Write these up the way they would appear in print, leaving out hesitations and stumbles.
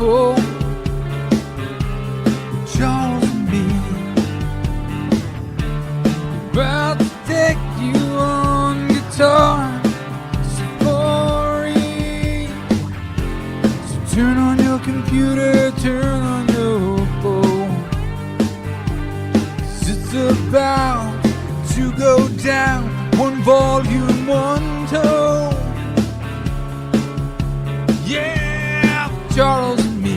go. Charles and me about to take you on guitar safari. So turn on your computer, turn on your phone. 'Cause it's about to go down, one volume, one tone. Yeah, Charles and me,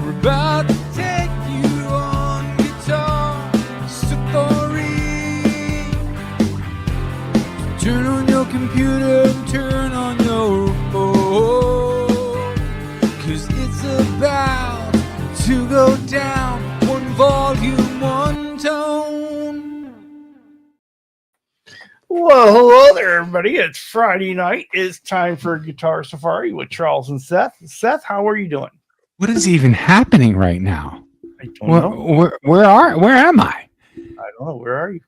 we're about to take you on guitar safari. So turn on your computer and turn on your phone, 'cause it's about to go down, one volume, one tone. Well, hello there, everybody. It's Friday night. It's time for Guitar Safari with Charles and Seth. Seth, how are you doing? What is even happening right now? I don't know. Where am I? I don't know. Where are you?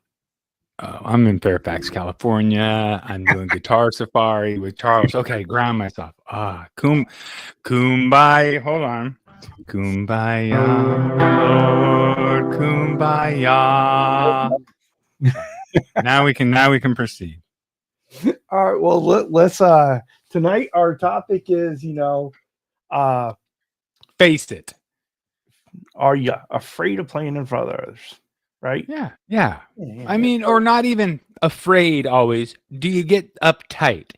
I'm in Fairfax, California. I'm doing Guitar Safari with Charles. Okay, ground myself. Kumbaya. Hold on. Kumbaya, Lord, kumbaya. Now we can proceed. All right. Well, let's. Tonight our topic is, Face it. are you afraid of playing in front of others? Right? Yeah. I mean, or not even afraid always. Do you get uptight?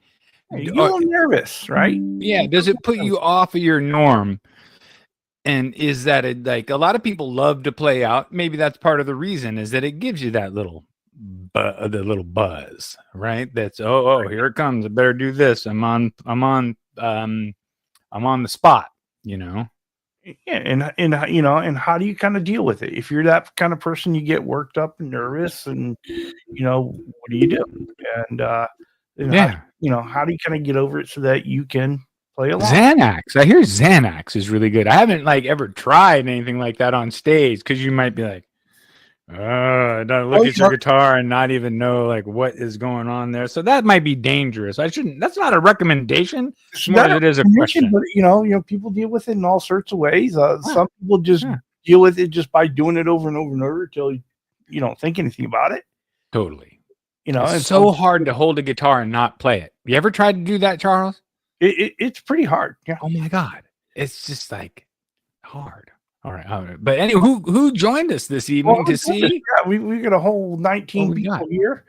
You're a little nervous, right? Yeah. Does it put you off of your norm? And is that a lot of people love to play out? Maybe that's part of the reason, is that it gives you that little buzz, right? That's here it comes. I better do this. I'm on the spot, Yeah, and how do you kind of deal with it? If you're that kind of person, you get worked up and nervous, and what do you do? And how do you kind of get over it so that you can play along? Xanax. I hear Xanax is really good. I haven't ever tried anything like that on stage, because you might be like, don't look at your guitar and not even know what is going on there. So that might be dangerous. That's not a recommendation. It's more than it is a question. But people deal with it in all sorts of ways. Some people just deal with it just by doing it over and over and over until you don't think anything about it. Totally. It's so hard to hold a guitar and not play it. You ever tried to do that, Charles? It's pretty hard. Yeah. Oh my God. It's just hard. All right. But anyway, who joined us this evening to see? Yeah, we got a whole 19 people here.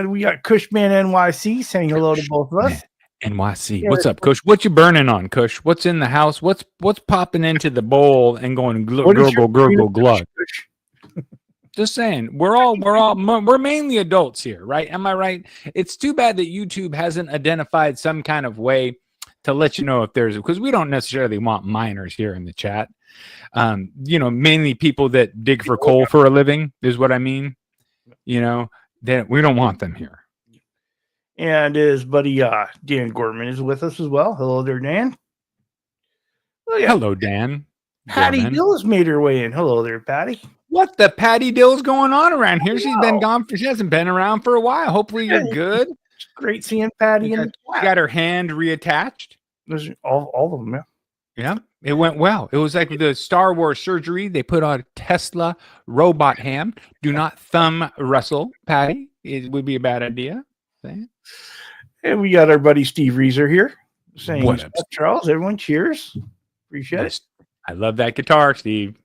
We got Cushman NYC saying hello to both of us. NYC. What's up, Cush? What you burning on, Cush? What's in the house? What's popping into the bowl and going gurgle glug? Just saying, we're mainly adults here, right? Am I right? It's too bad that YouTube hasn't identified some kind of way to let you know if there's, because we don't necessarily want minors here in the chat. Mainly people that dig for coal for a living is what I mean. That we don't want them here. And his buddy Dan Gorman is with us as well. Hello there, Dan. Hello, Dan. Patty Dill has made her way in. Hello there, Patty. What the Patty Dill's going on around here? She's been gone. She hasn't been around for a while. Hopefully you're good. It's great seeing Patty. She got her hand reattached. There's all of them, yeah. Yeah, it went well. It was like the Star Wars surgery. They put on Tesla robot ham. Do not thumb wrestle, Patty. It would be a bad idea. And we got our buddy Steve Reeser here saying, "What up, Charles? Everyone, cheers. Appreciate it. I love that guitar, Steve.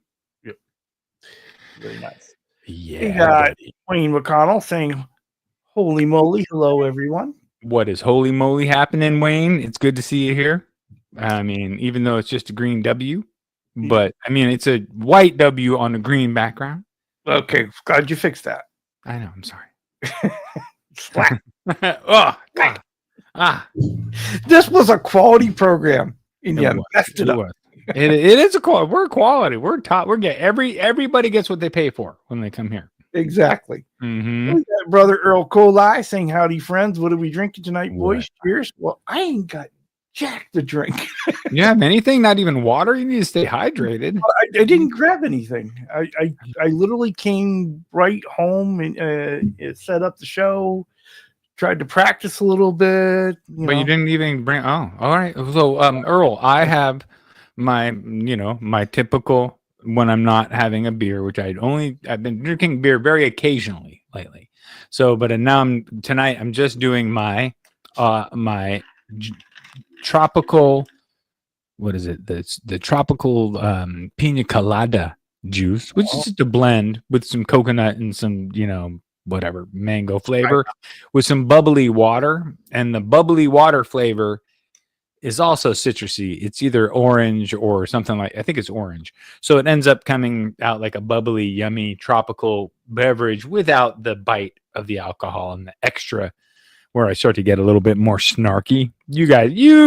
Yep. Very nice. Yeah. We got Wayne McConnell saying, holy moly. Hello, everyone. What is holy moly happening, Wayne? It's good to see you here. I mean, even though it's just a green W, but I mean, it's a white W on a green background. Okay. Glad you fixed that. I know. I'm sorry. Slap. Oh, God. This was a quality program. And you messed it up. It is a quality. We're quality. We're top. Everybody gets what they pay for when they come here. Exactly. Mm-hmm. We got brother Earl Coli saying, howdy, friends. What are we drinking tonight, boys? Cheers. Well, I ain't got jack to drink. You have anything? Not even water? You need to stay hydrated. I didn't grab anything. I literally came right home and set up the show, tried to practice a little bit. But you didn't even bring. Oh, all right. So, Earl, I have my, my typical when I'm not having a beer, which I've been drinking beer very occasionally lately. So, but now tonight I'm just doing my tropical. What is it? The tropical pina colada juice, which is just a blend with some coconut and some, whatever mango flavor with some bubbly water, and the bubbly water flavor is also citrusy. It's either orange or something I think it's orange. So it ends up coming out like a bubbly, yummy tropical beverage without the bite of the alcohol and the extra where I start to get a little bit more snarky. You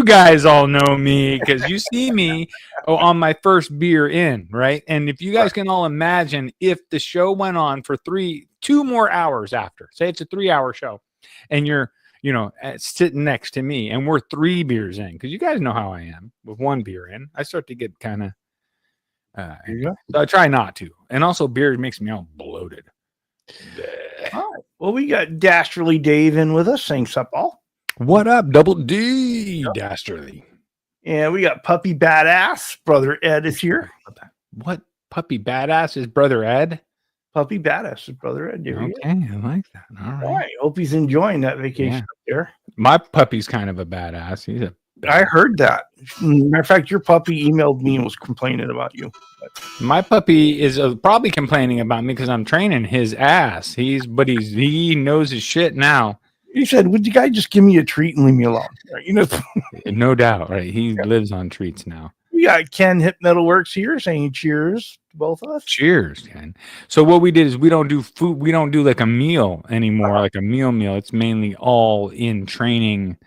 guys all know me because you see me on my first beer in, right? And if you guys can all imagine if the show went on for 2 more hours after, say it's a 3-hour show, and you're, sitting next to me and we're 3 beers in, because you guys know how I am with 1 beer in, I start to get kind of, so I try not to. And also beer makes me all bloated. All right. Well, we got Dastardly Dave in with us. Thanks up, all. What up, Double D, Dastardly? And we got Puppy Badass. Brother Ed is here. What? Puppy Badass is Brother Ed? Puppy Badass is Brother Ed. Okay, I like that. All right. Hope he's enjoying that vacation up there. My puppy's kind of a badass. I heard that. Matter of fact, your puppy emailed me and was complaining about you. My puppy is probably complaining about me because I'm training his ass. He knows his shit now. He said, "Would you guys just give me a treat and leave me alone?" Right, No doubt. Right? He lives on treats now. We got Ken Hip Metalworks here saying cheers to both of us. Cheers, Ken. So what we did is we don't do food. We don't do like a meal anymore, like a meal. It's mainly all in training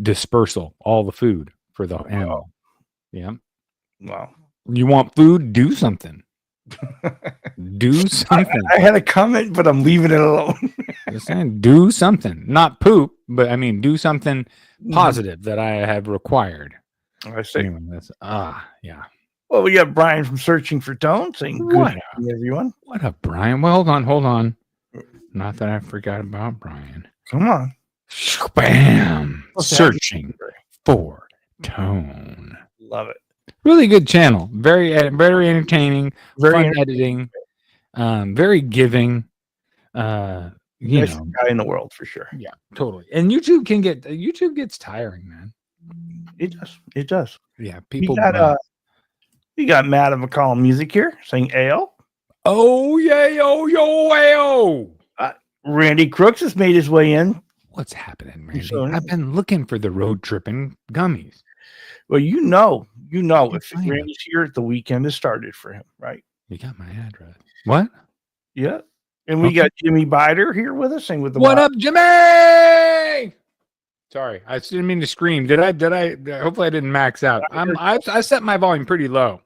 dispersal, all the food for the animal. Yeah. Wow. You want food? Do something. Do something. I had a comment, but I'm leaving it alone. Just saying, do something. Not poop, but I mean, do something positive that I have required. I see. Anyway, yeah. Well, we got Brian from Searching for Tone saying good morning, everyone. What up, Brian? Well, hold on. Not that I forgot about Brian. Come on. Bam. Searching for Tone. Love it. Really good channel. Very entertaining. Fun editing. Very giving. Best guy in the world for sure. Yeah, totally. And YouTube gets tiring, man. It does. Yeah, people. We got Madam McCall Music here saying "Ayo." Oh yeah, yo. Randy Crooks has made his way in. What's happening, Randy? I've been looking for the road tripping gummies. Well, if Randy's here, the weekend has started for him, right? You got my address. What? Yeah. And we got Jimmy Bider here with us. And what up, Jimmy? Sorry, I didn't mean to scream. Did I? Hopefully, I didn't max out. I set my volume pretty low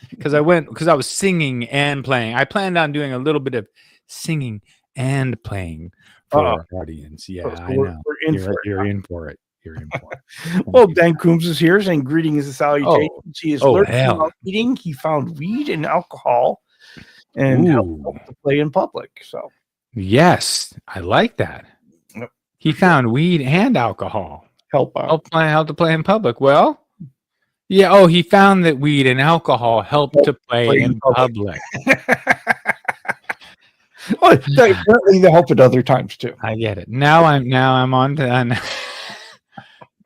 because I was singing and playing. I planned on doing a little bit of singing and playing for our audience. Yeah, I know. You're in for it. Well, Ben Coombs is here saying greetings and salutations. He is learning about eating. He found weed and alcohol and helped to play in public. So yes, I like that. Yep. He found weed and alcohol. Help to play in public. Well, yeah. Oh, he found that weed and alcohol helped to play in public. Well, they help at other times too. I get it. Now I'm on to.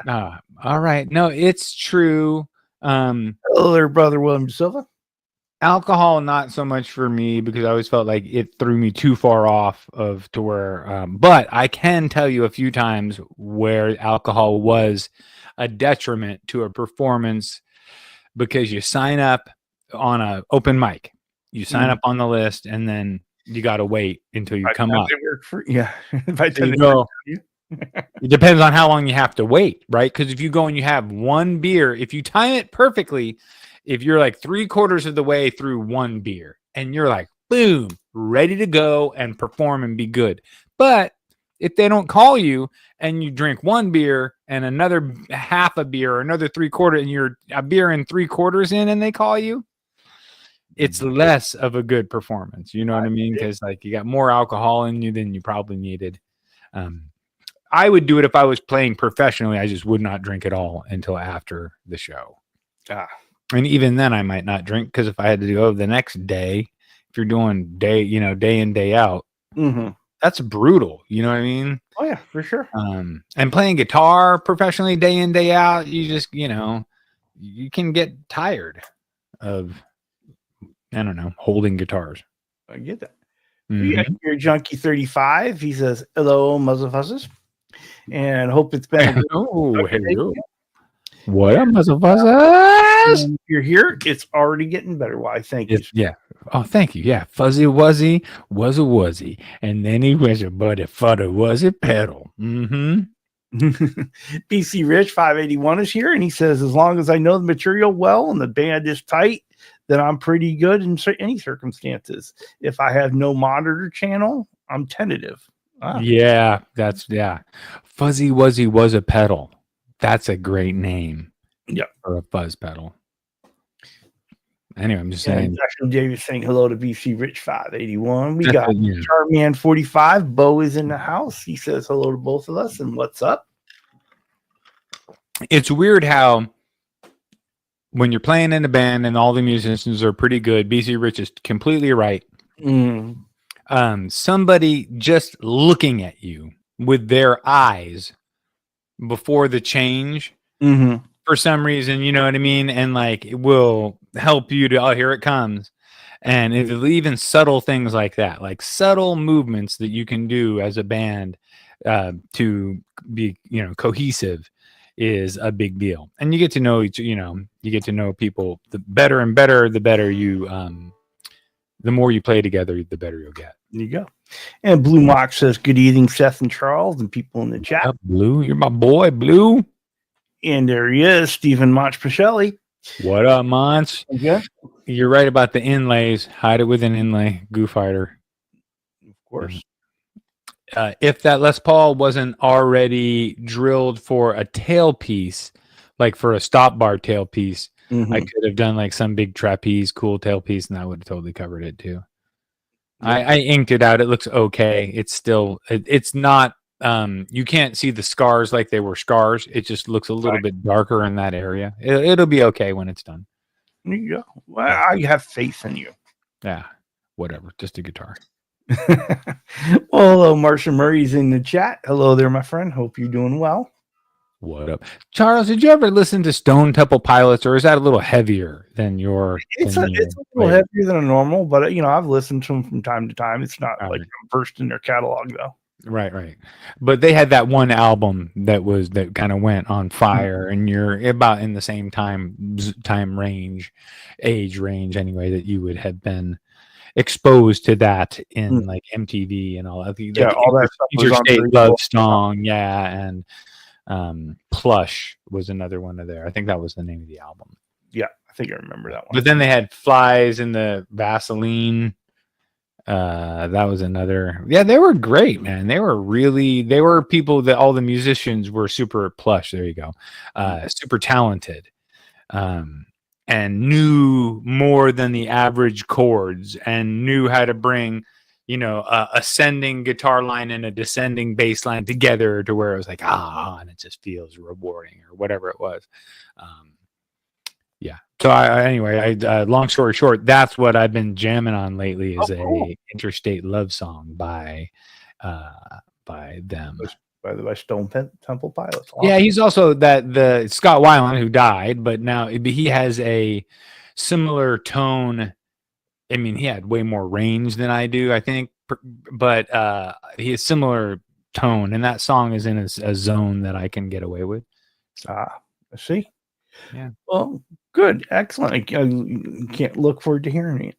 All right. No, it's true. Hello there, brother William Silva. Alcohol, not so much for me because I always felt like it threw me too far off to where. But I can tell you a few times where alcohol was a detriment to a performance because you sign up on an open mic, you sign up on the list, and then you got to wait until you come up. It depends on how long you have to wait, right? Because if you go and you have 1 beer, if you time it perfectly, if you're like 3/4 of the way through 1 beer and you're like, boom, ready to go and perform and be good. But if they don't call you and you drink 1 beer and another half a beer or another 3/4 and you're a beer and 3/4 in and they call you, it's less of a good performance. You know what I mean? Because like you got more alcohol in you than you probably needed. I would do it if I was playing professionally. I just would not drink at all until after the show. And even then I might not drink, because if I had to go the next day, if you're doing day in, day out, that's brutal. You know what I mean? Oh yeah, for sure. And playing guitar professionally day in, day out, you just, you can get tired of, I don't know, holding guitars. I get that. Your Junkie 35. He says, hello, muzzle fuzzes. And hope it's been hello. What up, muzzle fuzzes? If you're here, it's already getting better. Why? Thank you. Yeah. Oh, thank you. Yeah. Fuzzy Wuzzy was a wuzzy. And then he was a buddy fudder was a pedal. BC Rich 581 is here, and he says, as long as I know the material well and the band is tight, then I'm pretty good in any circumstances. If I have no monitor channel, I'm tentative. Yeah, Fuzzy Wuzzy was a pedal. That's a great name. Yeah, for a fuzz pedal. Anyway, I'm just saying. Joshua Davis saying hello to BC Rich 581. We got Charman 45. Bo is in the house. He says hello to both of us and what's up. It's weird how when you're playing in a band and all the musicians are pretty good, BC Rich is completely right. Somebody just looking at you with their eyes before the change for some reason, you know what I mean? And like, it will help you to, oh, here it comes. And if even subtle things like that, like subtle movements that you can do as a band to be, cohesive, is a big deal. And you get to know you get to know people. The better and better, the better you, the more you play together, the better you'll get. There you go. And Blue Mock says, good evening, Seth and Charles and people in the chat. Up, Blue, you're my boy, Blue. And there he is, Stephen Monch-Pichelli. What up, Monch? Okay. You're right about the inlays. Hide it with an inlay. Goo fighter. Of course. If that Les Paul wasn't already drilled for a tailpiece, like for a stop bar tailpiece, I could have done like some big trapeze, cool tailpiece, and I would have totally covered it too. Yeah. I inked it out. It looks okay. It's still, it's not, you can't see the scars like they were scars. It just looks a little bit darker in that area. It'll be okay when it's done. There you go. Well, I have faith in you. Yeah, whatever. Just a guitar. Well, hello, Marcia Murray's in the chat. Hello there, my friend. Hope you're doing well. What up, Charles? Did you ever listen to Stone Temple Pilots, or is that a little heavier than your? It's a little heavier than a normal, but I've listened to them from time to time. It's not like I'm versed in their catalog though. Right. But they had that one album that kind of went on fire, and you're about in the same age range anyway, that you would have been exposed to that in like MTV and all that. Yeah, all that stuff was on State Love Song, and Plush was another one of there. I think that was the name of the album. Yeah, I think I remember that one. But then they had Flies in the Vaseline. That was another. Yeah, they were great, man. They were people that all the musicians were super plush. There you go. Super talented. And knew more than the average chords, and knew how to bring, a ascending guitar line and a descending bass line together to where it was like, and it just feels rewarding, or whatever it was. Yeah. So anyway, long story short, that's what I've been jamming on lately is a Interstate Love Song by them. By Stone Temple Pilots. Awesome. Yeah, he's also the Scott Weiland, who died, but now he has a similar tone. I mean, he had way more range than I do, I think, but he has similar tone, and that song is in a zone that I can get away with. I see. Yeah. Well, good, excellent. I can't look forward to hearing it.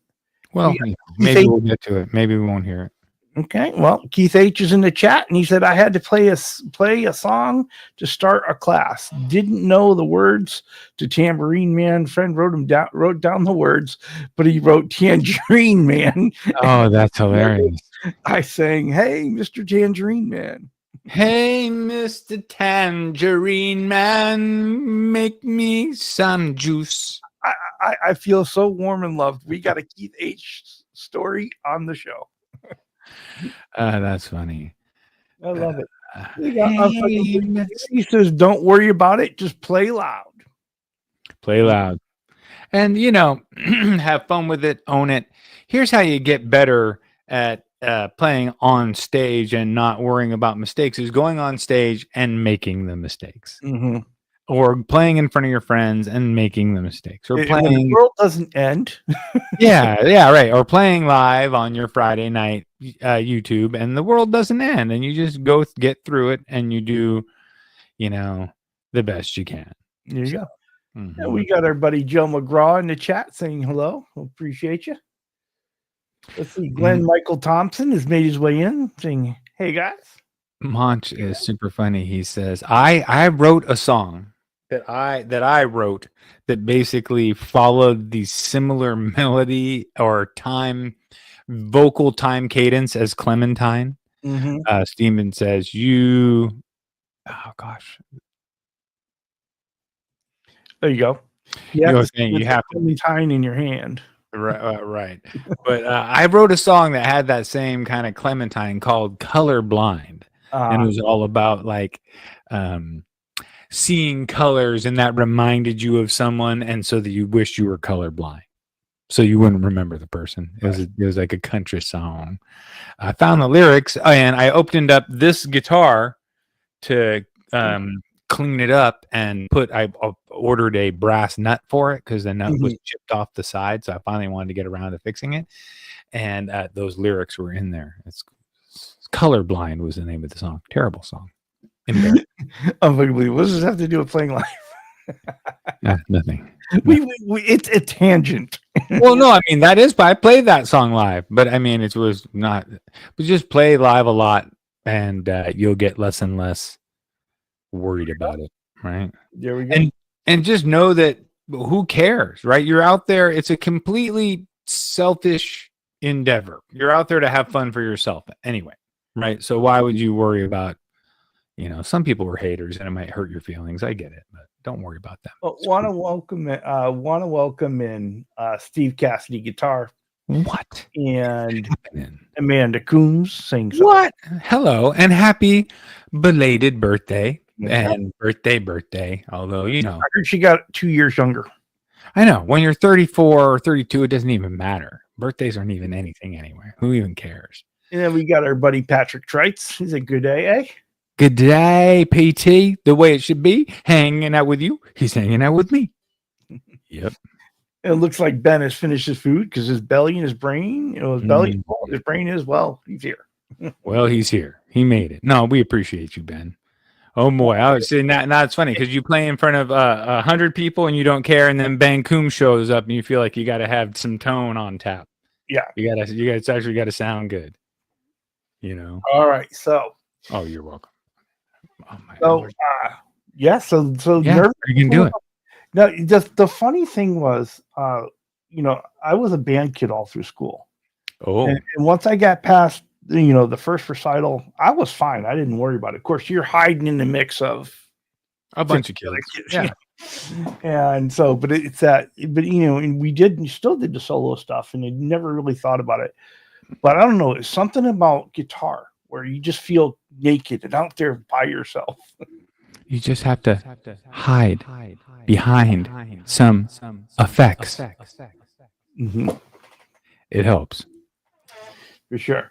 Well, maybe we'll get to it. Maybe we won't hear it. Okay, well, Keith H is in the chat, and he said, I had to play a song to start a class. Didn't know the words to Tambourine Man. Friend wrote down the words, but he wrote Tangerine Man. Oh, that's hilarious. I sang, hey, Mr. Tangerine Man. Hey, Mr. Tangerine Man, make me some juice. I feel so warm and loved. We got a Keith H story on the show. That's funny. I love it. He says, "Don't worry about it. Just play loud." Play loud. And, have fun with it, own it. Here's how you get better at playing on stage and not worrying about mistakes is going on stage and making the mistakes. Mm-hmm. Or playing in front of your friends and making the mistakes. Or playing. When the world doesn't end. yeah, right. Or playing live on your Friday night YouTube and the world doesn't end. And you just get through it and you do, the best you can. There you go. Mm-hmm. Yeah, we got our buddy Joe McGraw in the chat saying hello. Appreciate you. Let's see. Glenn Michael Thompson has made his way in saying, "Hey guys." Monch is super funny. He says, I wrote a song that I wrote that basically followed the similar melody or vocal time cadence as Clementine. Mm-hmm. Steven says, oh gosh. There you go. You have Clementine in your hand. Right. But I wrote a song that had that same kind of Clementine called Colorblind. And it was all about like seeing colors, and that reminded you of someone, and so that you wished you were colorblind, so you wouldn't remember the person. It was like a country song. I found the lyrics, and I opened up this guitar to clean it up and I ordered a brass nut for it because the nut was chipped off the side, so I finally wanted to get around to fixing it, and those lyrics were in there. It's Colorblind was the name of the song. Terrible song. Unbelievable. What does this have to do with playing live? Nothing. It's a tangent. Well, no, I mean that is. But I played that song live, but I mean it was not. But just play live a lot, and you'll get less and less worried about it. Right. There we go. And just know that who cares, right? You're out there. It's a completely selfish endeavor. You're out there to have fun for yourself anyway. Right. So why would you worry about, some people were haters and it might hurt your feelings. I get it, but don't worry about them. Well, want to welcome in Steve Cassidy guitar. What? And Amanda Coombs sings. What? Hello and happy belated birthday and birthday. Although, I heard she got 2 years younger. I know. When you're 34 or 32, it doesn't even matter. Birthdays aren't even anything anyway. Who even cares? And then we got our buddy Patrick Trites. He's a good day, eh? Good day, PT. The way it should be. Hanging out with you. He's hanging out with me. Yep. It looks like Ben has finished his food because his belly and his brain, his belly, his brain is, he's here. Well, he's here. He made it. No, we appreciate you, Ben. Oh boy, I was saying that. Now it's funny because you play in front of 100 people and you don't care, and then Ben Coombe shows up and you feel like you got to have some tone on tap. Yeah, it's actually got to sound good. All right, so. Oh, you're welcome. Oh my. So So yeah, you can do it. No, just the funny thing was, I was a band kid all through school. Oh, and once I got past, the first recital, I was fine. I didn't worry about it. Of course, you're hiding in the mix of a bunch of kids. Yeah. And so, but it's that, and we still did the solo stuff, and I never really thought about it. But I don't know, it's something about guitar where you just feel naked and out there by yourself. You just have to hide behind some effects. Mm-hmm. It helps. For sure.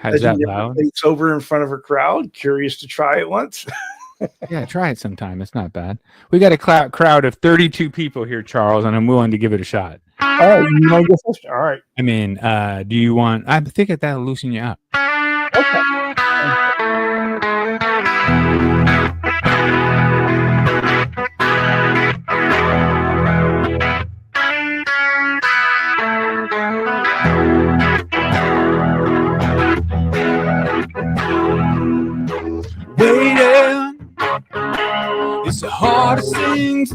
Is that loud? It's over in front of a crowd. Curious to try it once. Yeah, try it sometime. It's not bad. We got a crowd of 32 people here, Charles, and I'm willing to give it a shot. Oh, you want to go first? All right. I mean, do you want? I think that'll loosen you up. Okay. Waiting is the hardest thing to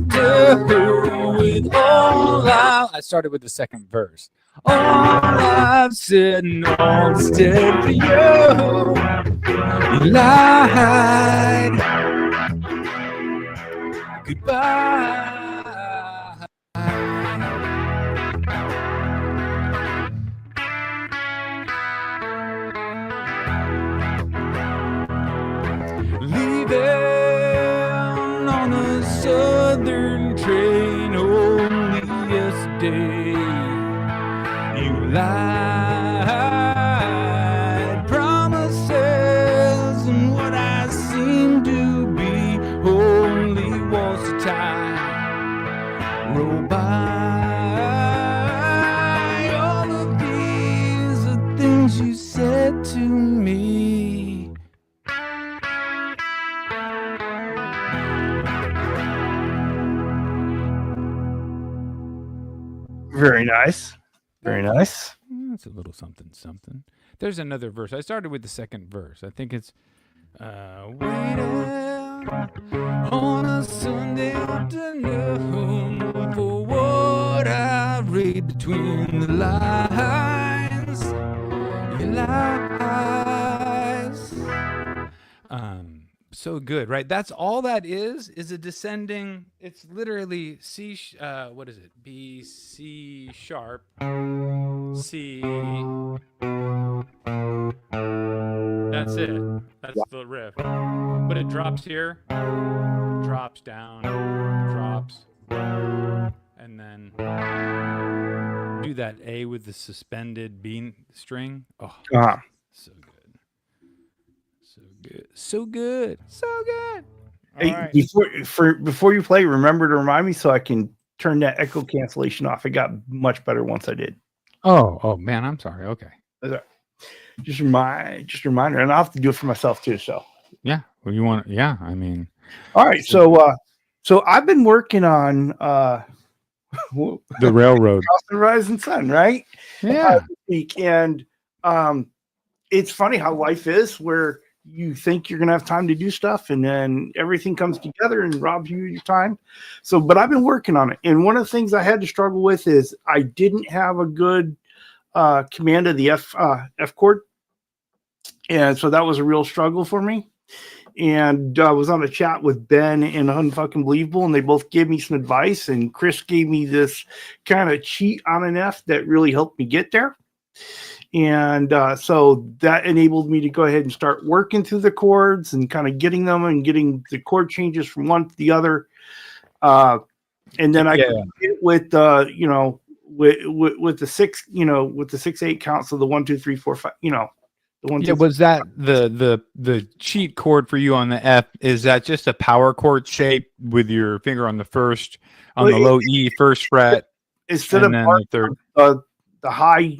do with all I started with the second verse. All I've said and all instead for you. You lied. Goodbye. light promises and what I seem to be only walls to tie. Roll by. All of these are things you said to me. Very nice. Very nice. That's a little something, something. There's another verse. I started with the second verse. I think it's waiting on a Sunday afternoon for what I read between the lines. Your lies. So good, right? That's all that is a descending. It's literally C. What is it? B, C sharp, C. That's it. That's the riff. But it drops here, drops down, drops, and then do that A with the suspended B string. Oh, so good. So good. So good. So good. Hey, right. Before you play, remember to remind me so I can turn that echo cancellation off. It got much better once I did. Oh man, I'm sorry. Okay. Just a reminder, and I'll have to do it for myself too. So yeah, well, you want? Yeah, I mean. All right, so I've been working on the railroad, Charles and Seth, right? Yeah. And it's funny how life is, where you think you're gonna have time to do stuff, and then everything comes together and robs you of your time. So, but I've been working on it, and one of the things I had to struggle with is I didn't have a good command of the F chord, and so that was a real struggle for me. And I was on a chat with Ben and Unfucking Believable, and they both gave me some advice, and Chris gave me this kind of cheat on an F that really helped me get there. And so that enabled me to go ahead and start working through the chords and kind of getting them and getting the chord changes from one to the other. And then I could get with with the 6/8 counts, so the 1 2 3 4 5, the 1 2 was that the cheat chord for you on the F? Is that just a power chord shape with your finger on the first, on the low E first fret, instead of the third, the high,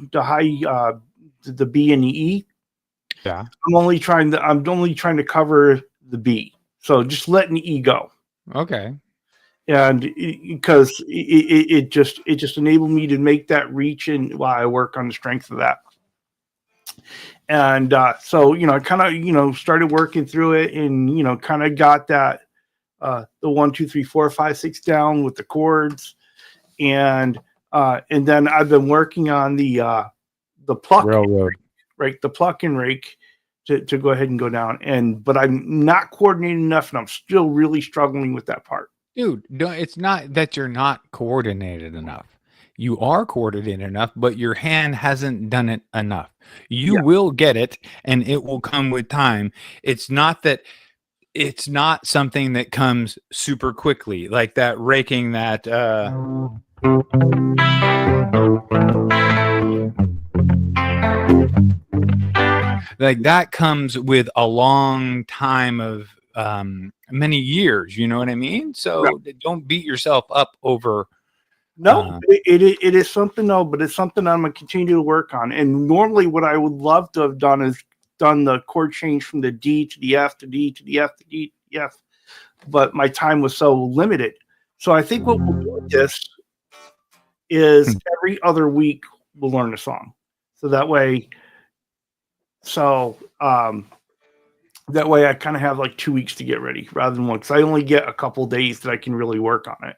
the B and the E? Yeah, I'm only trying to cover the B, so just letting the E go. Okay. And because it just enabled me to make that reach, and while I work on the strength of that. And so I kind of started working through it, and kind of got that the 1 2 3 4 5 6 down with the chords, and then I've been working on the pluck railroad, right, the pluck and rake to go ahead and go down, but I'm not coordinated enough, and I'm still really struggling with that part. Dude, it's not that you're not coordinated enough. You are coordinated enough, but your hand hasn't done it enough. You will get it, and it will come with time. It's not something that comes super quickly, like that raking that like that comes with a long time of many years, you know what I mean? So don't beat yourself up over. No, it is something, though, but it's something I'm going to continue to work on. And normally what I would love to have done is done the chord change from the D to the F to D to the F to D to the F, but my time was so limited. So I think what we'll do with this is every other week we'll learn a song. So that way I kind of have like 2 weeks to get ready rather than one, because I only get a couple days that I can really work on it.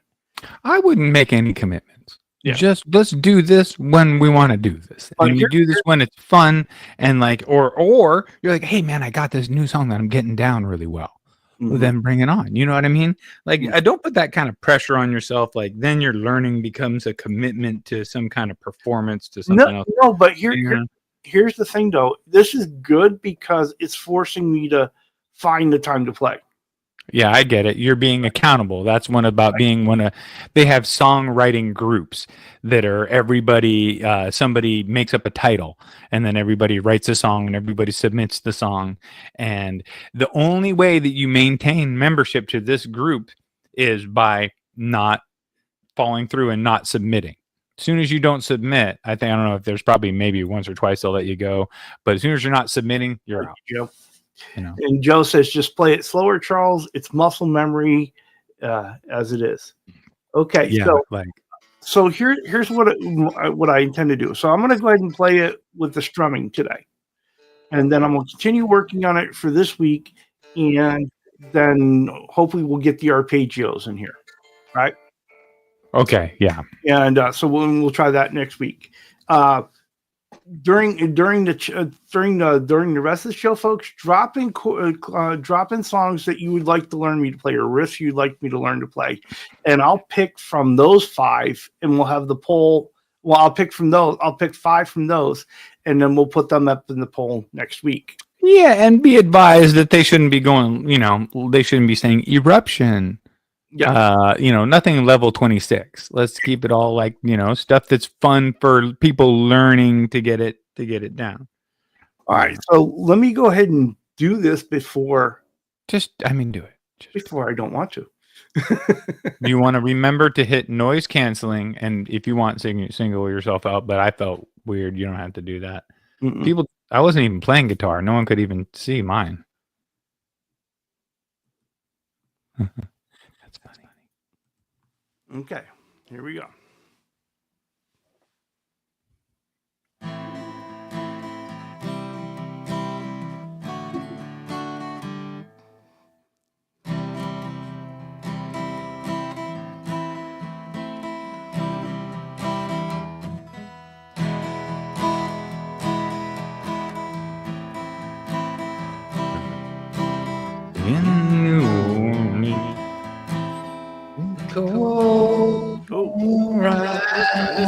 I wouldn't make any commitments. Just let's do this when we want to do this, and you do this when it's fun, and like, or you're like, hey man, I got this new song that I'm getting down really well. Well, then bring it on. You know what I mean? Like, I don't put that kind of pressure on yourself. Like, then your learning becomes a commitment to some kind of performance, to something else. No, but here's the thing, though. This is good because it's forcing me to find the time to play. Yeah, I get it. You're being accountable. That's one about being one of. They have songwriting groups that are everybody. Somebody makes up a title, and then everybody writes a song, and everybody submits the song. And the only way that you maintain membership to this group is by not following through and not submitting. As soon as you don't submit, I don't know if there's probably maybe once or twice they'll let you go, but as soon as you're not submitting, you're out. Joe. You know. And Joe says, just play it slower, Charles. It's muscle memory as it is. Okay. Yeah, so here's what I intend to do. So I'm going to go ahead and play it with the strumming today. And then I'm going to continue working on it for this week. And then hopefully we'll get the arpeggios in here. Right. Okay. Yeah. And so we'll try that next week. During the rest of the show, folks, drop in songs that you would like to learn me to play, or riffs you'd like me to learn to play, and I'll pick from those 5, and we'll have the poll. Well, I'll pick 5 from those, and then we'll put them up in the poll next week. Yeah, and be advised that they shouldn't be going. They shouldn't be saying eruption. Yeah. Nothing level 26. Let's keep it all like, stuff that's fun for people learning to get it down. All right. So let me go ahead and do this before. Do it. Before I don't want to. You want to remember to hit noise canceling, and if you want, single yourself out, but I felt weird. You don't have to do that. Mm-mm. I wasn't even playing guitar. No one could even see mine. Okay, here we go.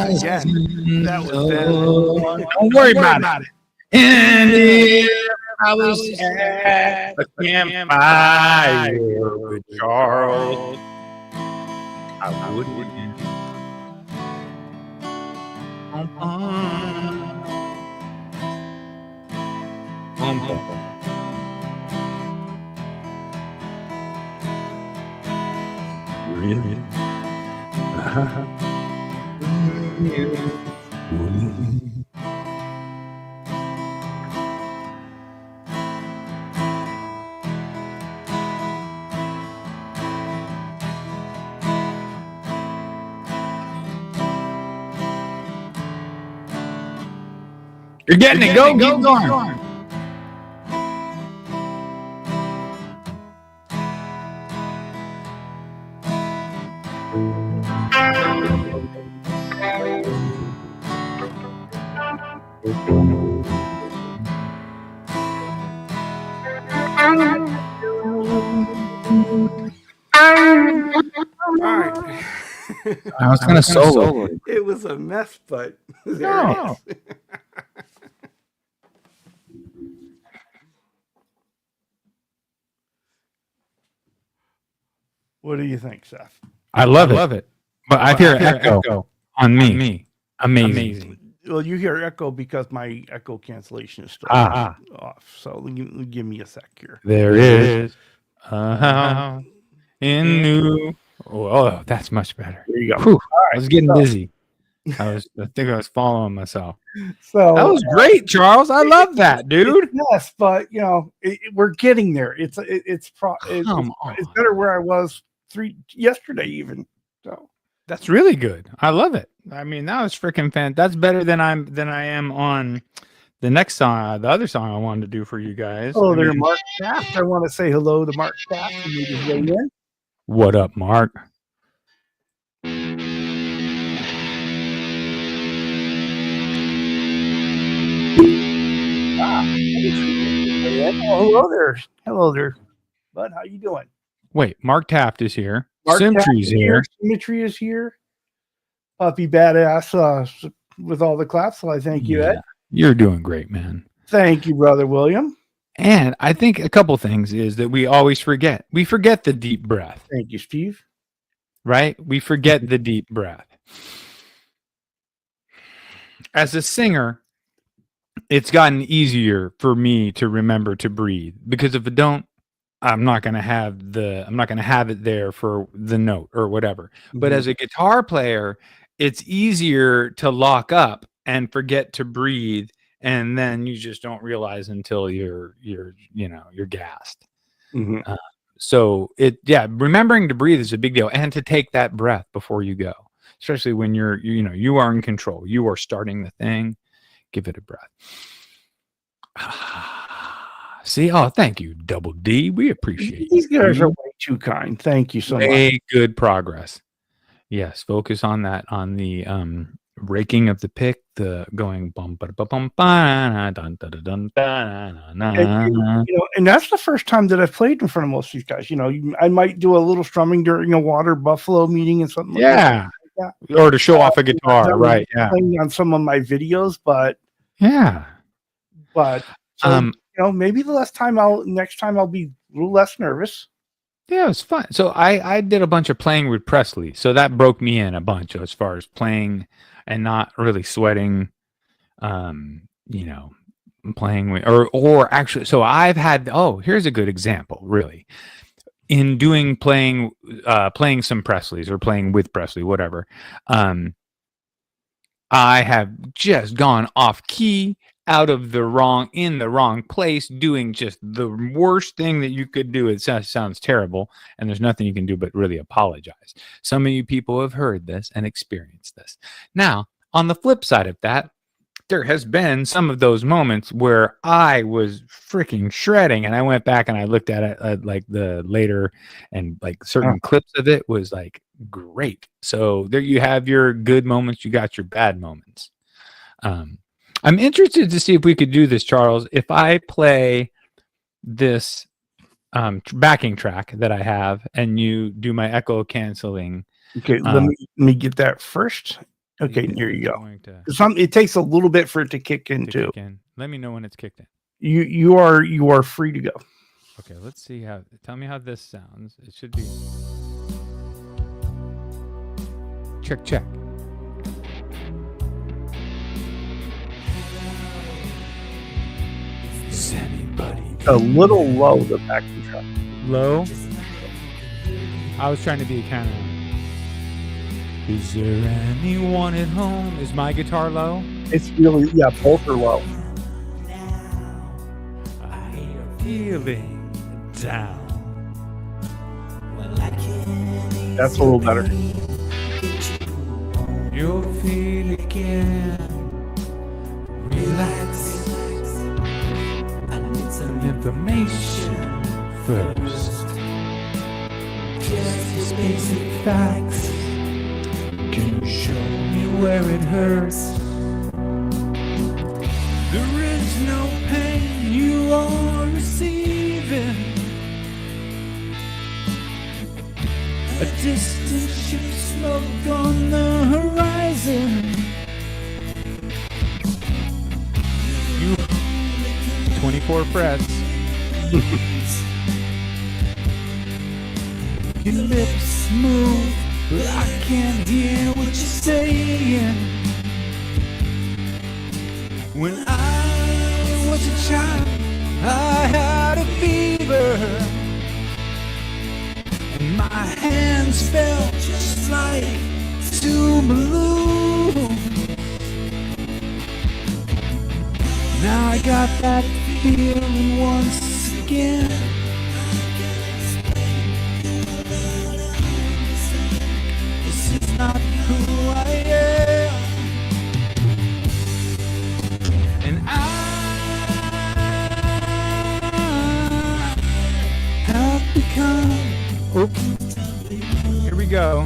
Again, that was don't worry about it. And if I was at a campfire with Charles, I wouldn't. Really? You're getting it. Go, keep going. I was going to solo. It was a mess, but no. What do you think, Seth? I love it. But I hear echo on me. Amazing. Well, you hear echo because my echo cancellation is still off. So give me a sec here. There is in new. Oh, that's much better. There you go. Whew, right, I was getting dizzy. I think I was following myself. So that was great, Charles. I love that, dude. Yes, but we're getting there. It's better where I was yesterday even. So that's really good. I love it. I mean, that was freaking fan. That's better than I am on the next song, the other song I wanted to do for you guys. Oh, there, Mark Taft. I want to say hello to Mark Taft. What up, Mark? Hello there, bud. How you doing? Wait, Mark Taft is here. Symmetry's here. Symmetry is here. Puppy Badass with all the claps. So I thank you, Ed. You're doing great, man. Thank you, Brother William. And I think a couple things is that we always forget. We forget the deep breath. Thank you, Steve. Right? We forget the deep breath. As a singer, it's gotten easier for me to remember to breathe, because if I don't, I'm not going to have it there for the note or whatever. But as a guitar player, it's easier to lock up and forget to breathe, and then you just don't realize until you're gassed. So remembering to breathe is a big deal, and to take that breath before you go, especially when you are in control. You are starting the thing. Give it a breath. See, thank you, Double D. We appreciate these guys are way too kind. Thank you so much. Good progress. Yes, focus on that, on the raking of the pick, the going bum ba bum ba dun dun dun dun. And that's the first time that I've played in front of most of these guys. I might do a little strumming during a water buffalo meeting and something like that. Or to show off a guitar, right? Yeah, playing on some of my videos, but maybe next time I'll be a little less nervous. Yeah, it was fun. So I did a bunch of playing with Presley, so that broke me in a bunch as far as playing and not really sweating. Playing with or actually. So I've had. Here's a good example, really. In playing some Presleys or playing with Presley, whatever, I have just gone off key, in the wrong place, doing just the worst thing that you could do. It sounds terrible, and there's nothing you can do but really apologize. Some of you people have heard this and experienced this. Now, on the flip side of that, there has been some of those moments where I was freaking shredding, and I went back and I looked at it like the later, and like certain clips of it was like great. So there you have your good moments. You got your bad moments. I'm interested to see if we could do this, Charles. If I play this backing track that I have, and you do my echo canceling. Okay, let me get that first. Okay, here you go. It takes a little bit for it to kick in too. Let me know when it's kicked in. You are free to go. Okay, let's see how. Tell me how this sounds. It should be. Check. Is anybody a little low, the backing track? Low? I was trying to be kind of. Is there anyone at home? Is my guitar low? It's really, both are low. I'm feeling down. That's a little better. You'll feel again. Relax. I need some information first. Just basic facts. Can you show me where it hurts? There is no pain you are receiving. A distant ship smoke on the horizon. You 24 frets. Your lips move, but I can't hear what you're saying. When I was a child, I had a fever, and my hands felt just like two balloons. Now I got that feeling once again. This is not who I am, and I have become. Here we go.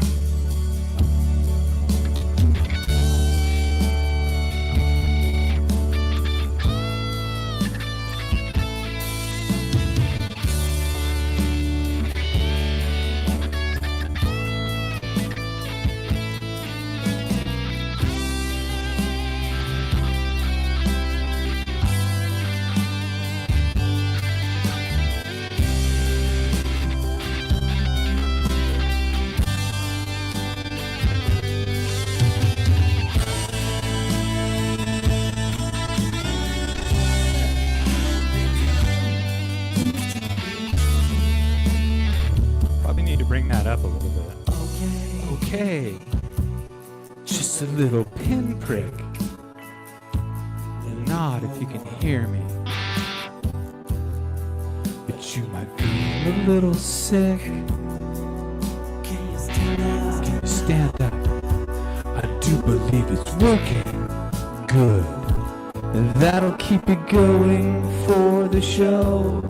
just a little pinprick. Nod if you can hear me. But you might be a little sick. Can you stand up? I do believe it's working. Good. And that'll keep you going for the show.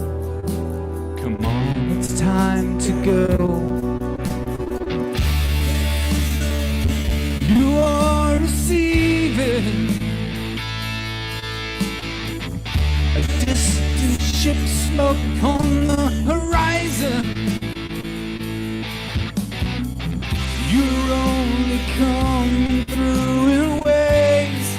Come on, it's time to go. You are receiving a distant ship smoke on the horizon. You're only coming through in waves.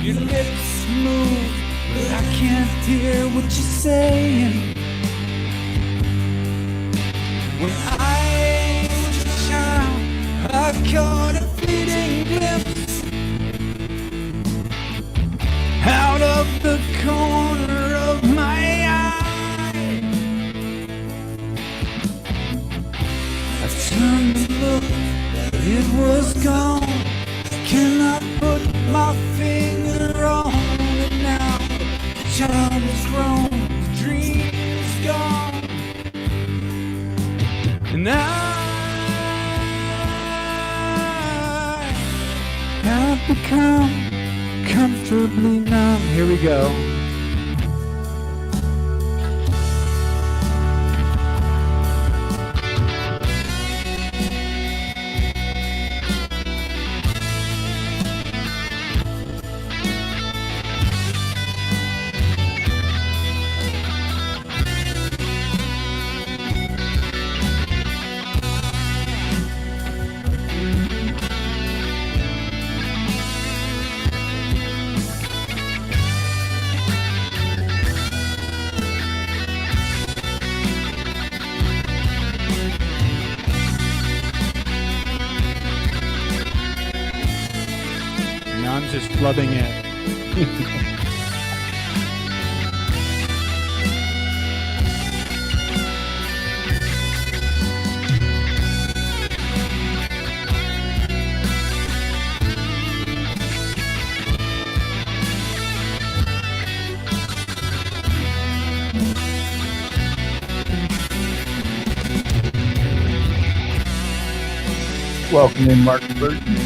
Your lips move, but I can't hear what you're saying. When I was a child, I caught a fleeting glimpse out of the corner of my eye. I turned to look, but it was gone. Cannot put my finger on it now. The child is grown, the dream is gone. And I have become comfortably numb. Here we go. I'm just flubbing it. Welcome in, Mark Burton.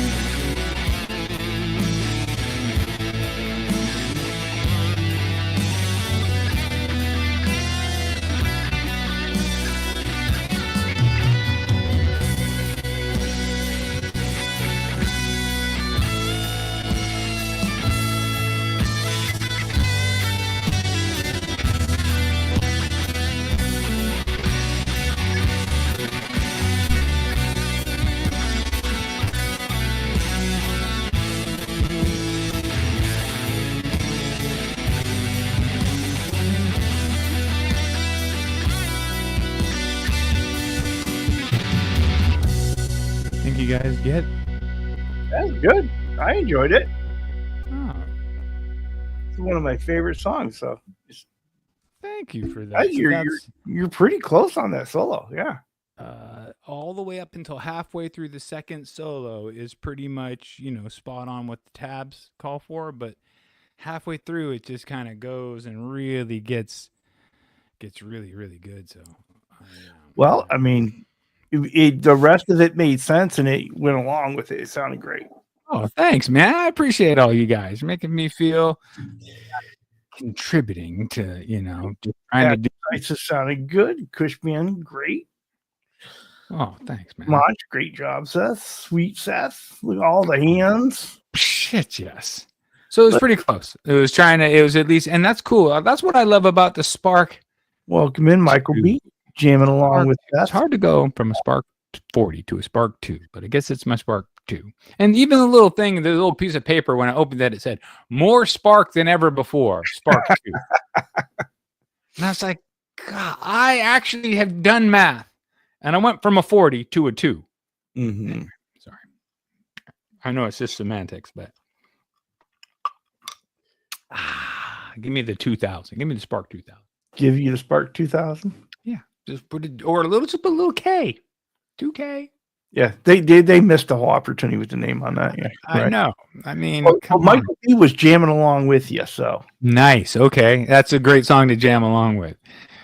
You guys get? That's good. I enjoyed it. Oh. It's one of my favorite songs. So, thank you for that. You're pretty close on that solo. Yeah. All the way up until halfway through the second solo is pretty much, spot on what the tabs call for, but halfway through it just kind of goes and really gets really, really good. So, I mean, the rest of it made sense and it went along with it. It sounded great. Oh, thanks, man. I appreciate all you guys making me feel contributing to, just trying to do. It just sounded good. Cushman, great. Oh, thanks, man. Much great job, Seth. Sweet Seth. Look at all the hands. Shit, yes. So it was pretty close. It was at least, and that's cool. That's what I love about the Spark. Welcome in, Michael B. Jamming along with Seth. It's hard to go from a Spark 40 to a Spark 2, but I guess it's my Spark 2. And even the little thing, the little piece of paper, when I opened that, it said, more Spark than ever before, Spark 2. And I was like, God, I actually have done math. And I went from a 40 to a 2. Mm-hmm. Anyway, sorry. I know it's just semantics, but give me the 2000. Give me the Spark 2000. Give you the Spark 2000? Yeah. Just put it, or just put a little K. 2K. Yeah, they missed the whole opportunity with the name on that. Yeah, I know. I mean, well, Michael B was jamming along with you, so nice. Okay, that's a great song to jam along with.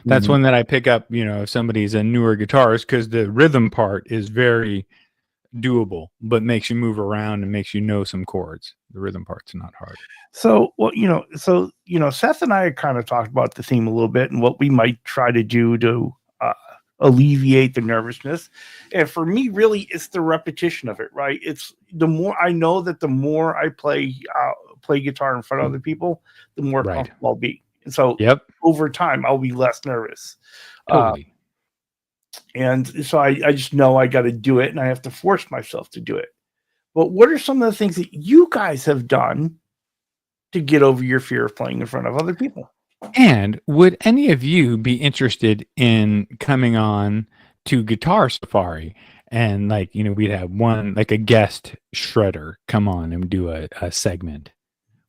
That's one that I pick up. If somebody's a newer guitarist, because the rhythm part is very doable, but makes you move around and makes some chords. The rhythm part's not hard. So, well, Seth and I kind of talked about the theme a little bit and what we might try to do to alleviate the nervousness. And for me, really, it's the repetition of it, right? It's the more I know that the more I play guitar in front of other people, the more comfortable I'll be. And so over time, I'll be less nervous. Totally. And so I just know I got to do it and I have to force myself to do it. But what are some of the things that you guys have done to get over your fear of playing in front of other people? And would any of you be interested in coming on to Guitar Safari? And we'd have one, like a guest shredder come on and do a segment.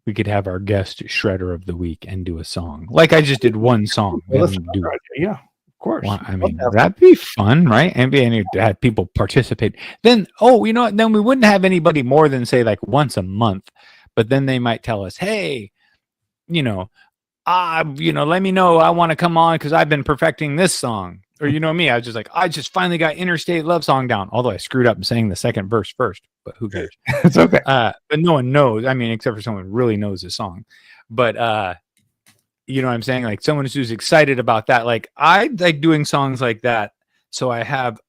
We could have our guest shredder of the week and do a song. Like I just did one song. Yeah, of course. Well, I mean, that'd be fun, right? And have people participate. Then, then we wouldn't have anybody more than say like once a month. But then they might tell us, hey, let me know. I want to come on because I've been perfecting this song. Or me, I was just like, I just finally got Interstate Love Song down. Although I screwed up and sang the second verse first, but who cares? It's okay. But no one knows. I mean, except for someone who really knows the song. But you know what I'm saying? Like someone who's excited about that. Like I like doing songs like that. So I have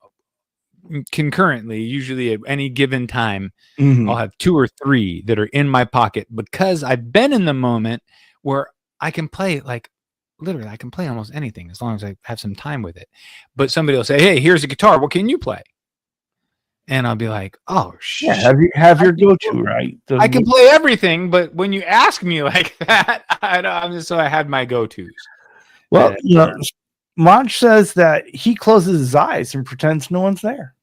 concurrently, usually at any given time, I'll have 2 or 3 that are in my pocket because I've been in the moment where I can play literally I can play almost anything as long as I have some time with it. But somebody will say, hey, here's a guitar. What can you play? And I'll be like, oh, shit. Yeah, have your go-to, right? I can play everything, but when you ask me like that, I had my go-tos. Well, Monch says that he closes his eyes and pretends no one's there.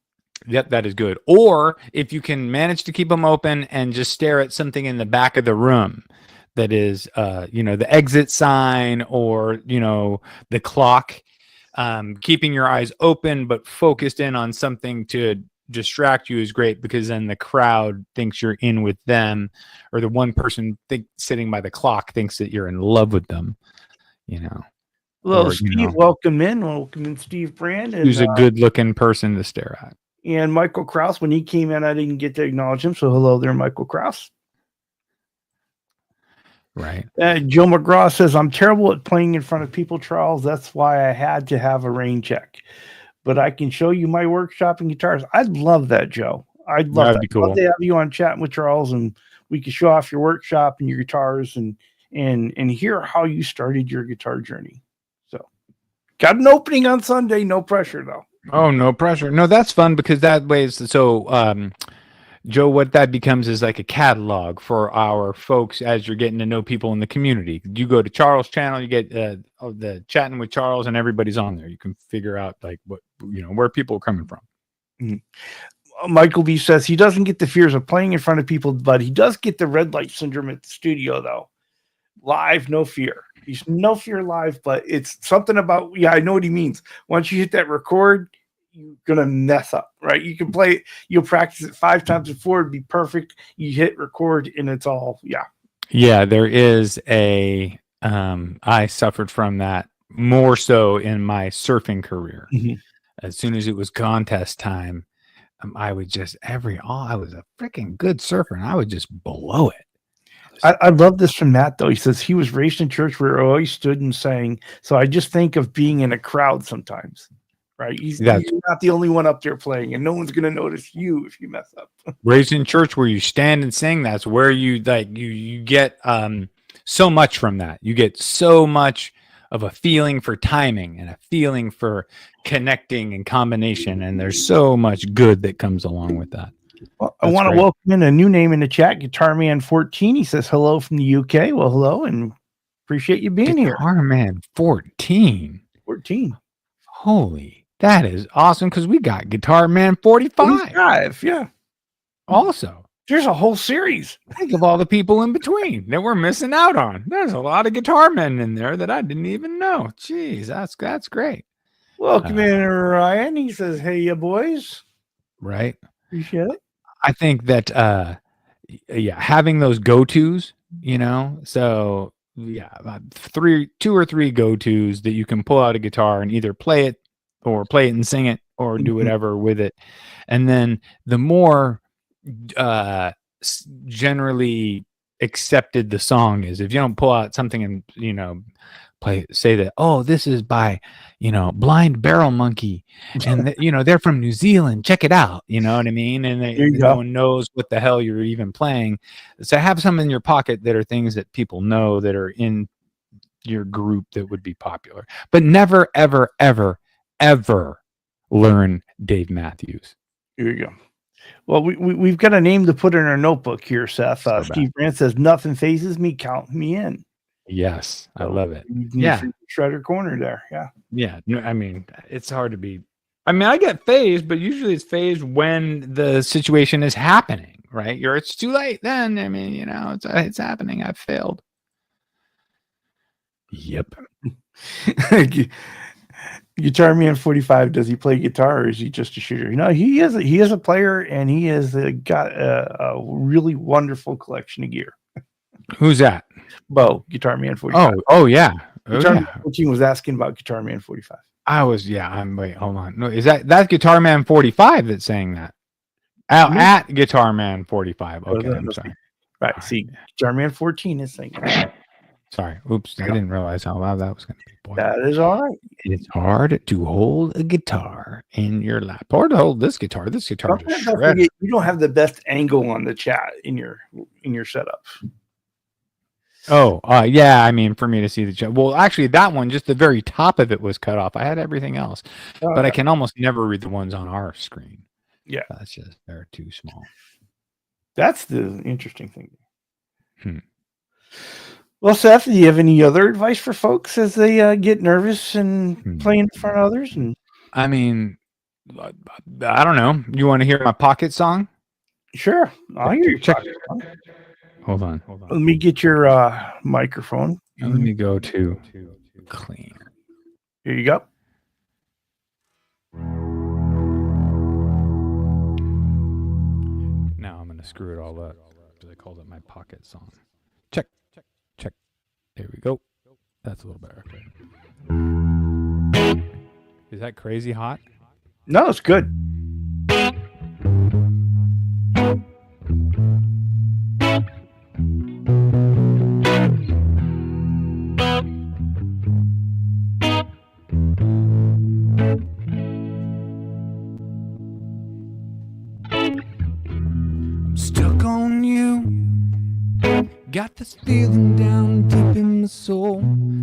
Yep, that is good. Or if you can manage to keep them open and just stare at something in the back of the room that is, the exit sign or, the clock, keeping your eyes open but focused in on something to distract you is great because then the crowd thinks you're in with them, or the one person sitting by the clock thinks that you're in love with them, Hello, Steve. Welcome in, Steve Brand. Who's a good-looking person to stare at. And Michael Krause, when he came in, I didn't get to acknowledge him. So hello there, Michael Krause. Right. Joe McGraw says, I'm terrible at playing in front of people, Charles. That's why I had to have a rain check. But I can show you my workshop and guitars. I'd love that, Joe. I'd love that. That'd be cool. I'd love to have you on chatting with Charles, and we could show off your workshop and your guitars and hear how you started your guitar journey. So got an opening on Sunday. No pressure, though. Oh, no pressure. No, that's fun because that way is so Joe, what that becomes is like a catalog for our folks as you're getting to know people in the community. You go to Charles' channel, you get the chatting with Charles, and everybody's on there. You can figure out like what where people are coming from. Michael B says he doesn't get the fears of playing in front of people, but he does get the red light syndrome at the studio, though. Live, no fear. He's no fear live, but it's something about, I know what he means. Once you hit that record, you're going to mess up, right? You can play it, you'll practice it 5 times before, it'd be perfect. You hit record and it's all, Yeah, there is I suffered from that more so in my surfing career. As soon as it was contest time, I would just I was a freaking good surfer and I would just blow it. I love this from Matt, though. He says he was raised in church where he always stood and sang. So I just think of being in a crowd sometimes, right? You're not the only one up there playing, and no one's going to notice you if you mess up. Raised in church where you stand and sing, that's where you get so much from that. You get so much of a feeling for timing and a feeling for connecting and combination, and there's so much good that comes along with that. Well, I want to welcome in a new name in the chat, Guitar Man 14. He says hello from the UK. Well, hello, and appreciate you being here. Guitar Man 14. 14. Holy, that is awesome because we got Guitar Man 45. Yeah. Also, there's a whole series. Think of all the people in between that we're missing out on. There's a lot of guitar men in there that I didn't even know. Jeez, that's great. Welcome in, Ryan. He says, hey, you boys. right? Appreciate it. I think that having those go-tos, so about 2 or 3 go-tos that you can pull out a guitar and either play it and sing it or do whatever with it. And then the more generally accepted the song is, if you don't pull out something and say that, oh, this is by Blind Barrel Monkey, and they're from New Zealand, check it out, you know what I mean, and no one knows what the hell you're even playing. So have some in your pocket that are things that people know that are in your group that would be popular, but never ever ever ever learn Dave Matthews. Here you go. Well, we've got a name to put in our notebook here, Seth. Steve Brandt says, nothing phases me, count me in. Yes, I love it. Shredder corner there. Yeah. I mean, it's hard to be. I mean, I get phased, but usually it's phased when the situation is happening, right? It's too late then. I mean, it's happening. I've failed. Yep. Guitar Man 45, does he play guitar or is he just a shooter? He is a player, and he has got a really wonderful collection of gear. Who's that? Bo, Guitar Man 45. Oh yeah. Guitar Man 14 was asking about Guitar Man 45. Wait, hold on. No, is that's Guitar Man 45 that's saying that? At Guitar Man 45. Okay, I'm sorry. Right. See, Guitar Man 14 is saying that. Sorry. Oops. I didn't realize how loud that was going to be. Boy, that is all right. It's hard to hold a guitar in your lap. Hard to hold this guitar. This guitar is shredded. You don't have the best angle on the chat in your setup. Oh, yeah. I mean, for me to see the chat. Well, actually, that one, just the very top of it was cut off. I had everything else, but I can almost never read the ones on our screen. Yeah, that's just they're too small. That's the interesting thing. Well, Seth, do you have any other advice for folks as they get nervous and play in front of others? And I mean, I don't know. You want to hear my pocket song? Sure, I'll hear your pocket song. Hold on. Let me get your microphone. Let me go to clean. Here you go. Now I'm going to screw it all up because I called it my pocket song. Check. There we go. That's a little better. Is that crazy hot? No, it's good. I'm stuck on you. Got this feeling down deep in my soul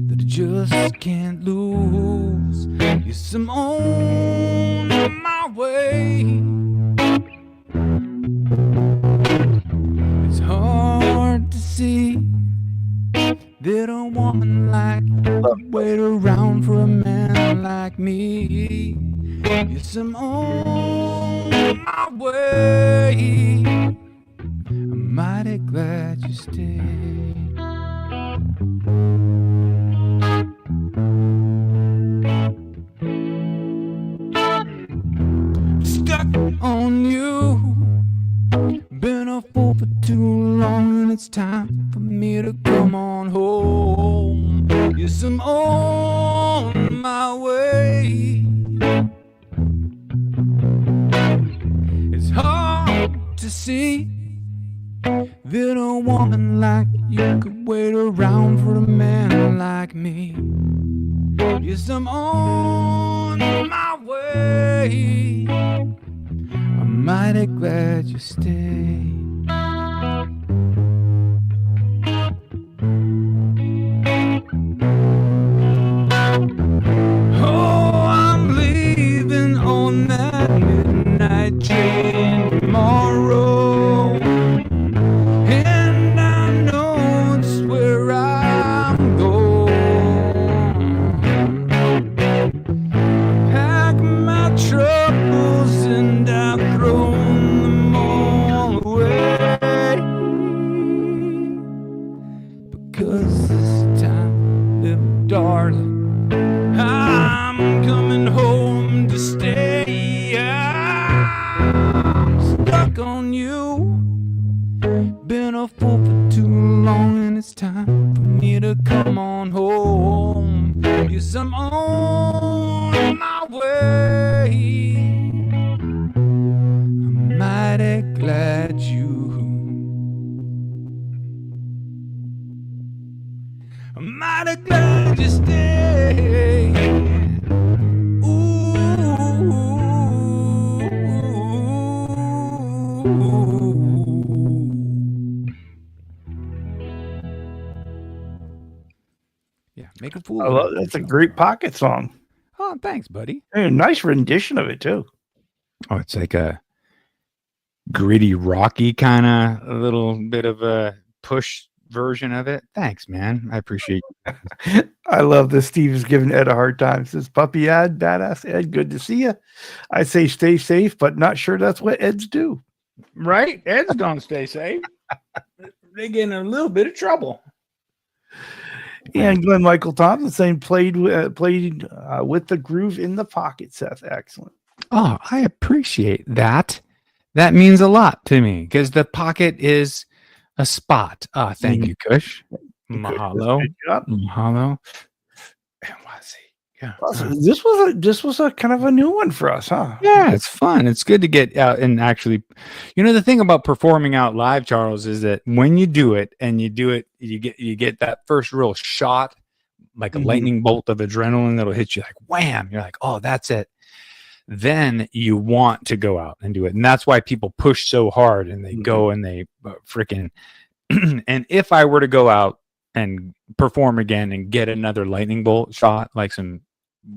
that I just can't lose. Yes, I'm on my way. It's hard to see that a woman like you could wait around for a man like me. Yes, I'm on my way. I'm mighty glad you stayed. Stuck on you. Been a fool for too long, and it's time for me to come on home. Yes, I'm on my way. It's hard to see that a woman like you could wait around for a man like me. Yes, I'm on my way. I'm mighty glad you stayed. Oh, I'm leaving on that midnight train tomorrow, and I know it's where I'm going. Pack my troubles and I've thrown them all away. you. Been a fool for too long, and it's time for me to come on home. Yes, I'm on my way. I'm mighty glad I'm mighty glad you stayed. Yeah, make a fool. That's a great pocket song. Oh, thanks, buddy. Hey, nice rendition of it too. Oh, it's like a gritty, rocky kind of a little bit of a push version of it. Thanks, man. I appreciate it. I love this. Steve is giving Ed a hard time. Says, Puppy Ed, badass Ed, good to see you. I say stay safe, but not sure that's what Eds do. Right? Eds don't stay safe. They get in a little bit of trouble. And Glenn Michael Thompson saying played with the groove in the pocket, Seth. Excellent. Oh, I appreciate that. That means a lot to me because the pocket is a spot. Thank you, Kush. Mahalo. Mahalo. Yeah. This was a kind of a new one for us, huh? Yeah, it's fun. It's good to get out and actually, the thing about performing out live, Charles, is that when you do it, you get that first real shot, like a lightning bolt of adrenaline that'll hit you like wham. You're like, oh, that's it. Then you want to go out and do it. And that's why people push so hard and they go and they freaking, and if I were to go out and perform again and get another lightning bolt shot, like some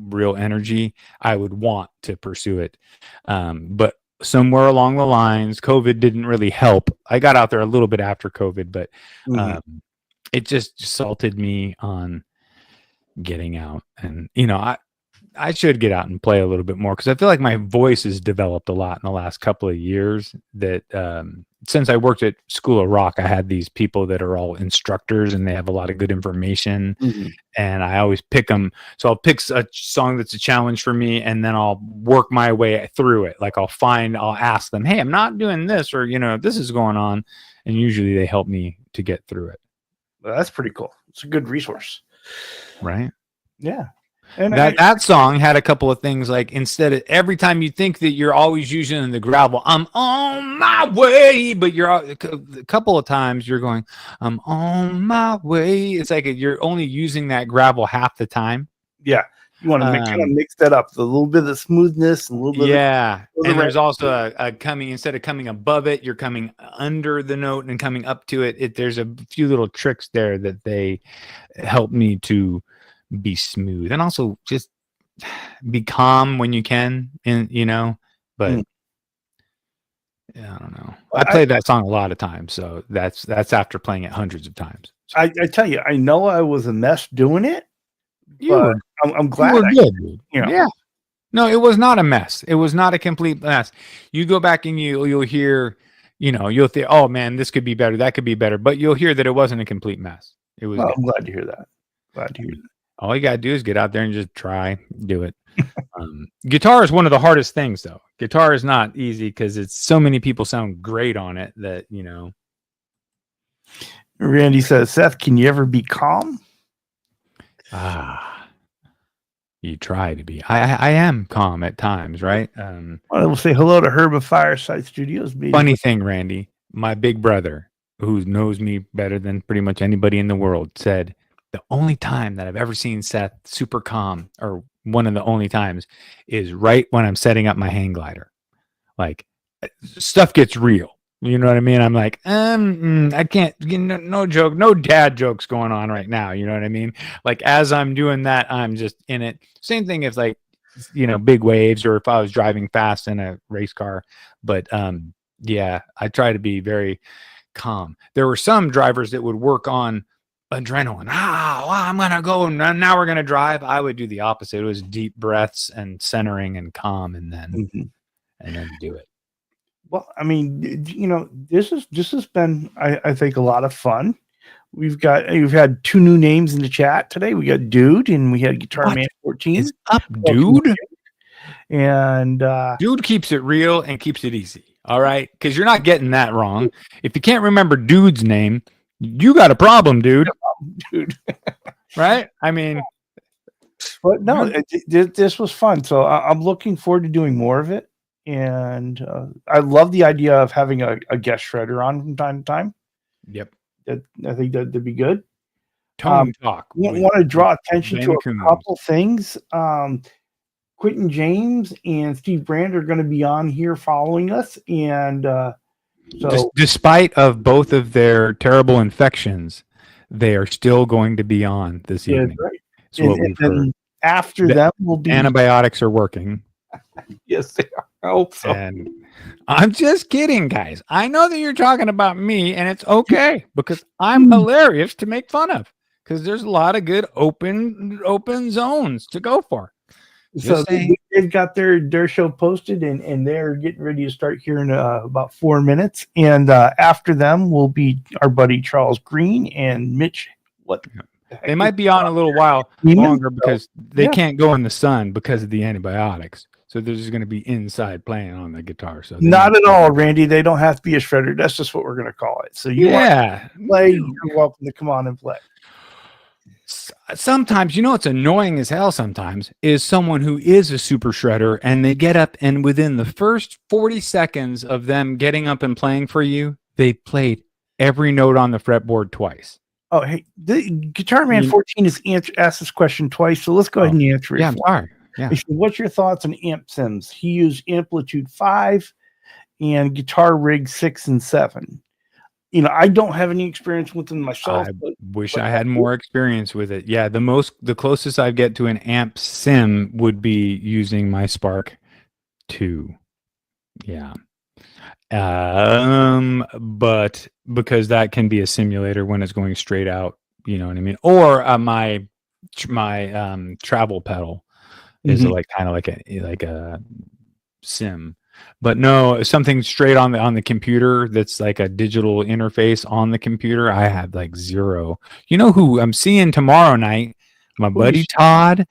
real energy, I would want to pursue it. But somewhere along the lines, COVID didn't really help. I got out there a little bit after COVID, but it just salted me on getting out. And, I should get out and play a little bit more because I feel like my voice has developed a lot in the last couple of years. That since I worked at School of Rock, I had these people that are all instructors and they have a lot of good information. And I always pick them. So I'll pick a song that's a challenge for me and then I'll work my way through it. Like I'll ask them, hey, I'm not doing this, or, this is going on. And usually they help me to get through it. Well, that's pretty cool. It's a good resource. Right? Yeah. And that song had a couple of things, like instead of every time you think that you're always using the gravel, I'm on my way, but you're a couple of times you're going, I'm on my way. It's like you're only using that gravel half the time. Yeah. You want to kind of mix that up, a little bit of smoothness, a little bit. Yeah. And there's also a coming, instead of coming above it, you're coming under the note and coming up to it. There's a few little tricks there that they help me to be smooth and also just be calm when you can, and but yeah, I don't know. I played that song a lot of times, so that's after playing it hundreds of times. So. I tell you, I know I was a mess doing it, but I'm glad. You were good, dude. Yeah. No, it was not a mess. It was not a complete mess. You go back and you'll hear, you'll think, oh man, this could be better, that could be better, but you'll hear that it wasn't a complete mess. It was. I'm glad to hear that. All you gotta do is get out there and just do it. Guitar is one of the hardest things, though. Guitar is not easy because it's so many people sound great on it that Randy says, Seth, can you ever be calm? You try to be. I am calm at times, right? I will say hello to Herb of Fireside Studios. Funny thing, Randy, my big brother, who knows me better than pretty much anybody in the world, said the only time that I've ever seen Seth super calm, or one of the only times, is right when I'm setting up my hang glider. Like stuff gets real. You know what I mean? I'm like, I can't, no joke, no dad jokes going on right now. You know what I mean? Like as I'm doing that, I'm just in it. Same thing if like, big waves, or if I was driving fast in a race car. But yeah, I try to be very calm. There were some drivers that would work on adrenaline. I'm gonna go and now we're gonna drive. I would do the opposite. It was deep breaths and centering and calm, and then do it. Well, I mean, this has been, I think, a lot of fun. We've had two new names in the chat today. We got Dude and we had Guitar Man 14. Is up, Dude? And Dude keeps it real and keeps it easy. All right, because you're not getting that wrong. If you can't remember dude's name, you got a problem, dude. Dude. Right? I mean, but no, this was fun. So I'm looking forward to doing more of it. And I love the idea of having a guest shredder on from time to time. Yep. I think that'd be good. Tone talk. Want to draw attention to a couple things. Quentin James and Steve Brand are going to be on here following us. And so despite of both of their terrible infections, they are still going to be on this evening. Right. And after that will be antibiotics are working. Yes, they are. I hope so. And I'm just kidding, guys. I know that you're talking about me, and it's okay because I'm hilarious to make fun of because there's a lot of good open zones to go for. So they've got their show posted, and they're getting ready to start here in about 4 minutes. And after them will be our buddy Charles Green and Mitch. What? They might be on a little while longer because they can't go in the sun because of the antibiotics. So they're just going to be inside playing on the guitar. So not at all, Randy. They don't have to be a shredder. That's just what we're going to call it. So you want to play, you're welcome to come on and play. Sometimes, it's annoying as hell sometimes, is someone who is a super shredder and they get up and within the first 40 seconds of them getting up and playing for you, they played every note on the fretboard twice. Oh, hey, the Guitar Man 14 has asked this question twice, so let's go ahead and answer it. Yeah, I'm sorry. Yeah. He said, what's your thoughts on amp sims? He used Amplitude 5 and Guitar Rig 6 and 7. I don't have any experience with them myself. I wish I had more experience with it. Yeah, the closest I get to an amp sim would be using my Spark 2. Yeah. But because that can be a simulator when it's going straight out, you know what I mean? Or my travel pedal is kind of like a sim. But no, something straight on the computer that's like a digital interface on the computer. I have like zero. You know who I'm seeing tomorrow night? My buddy Todd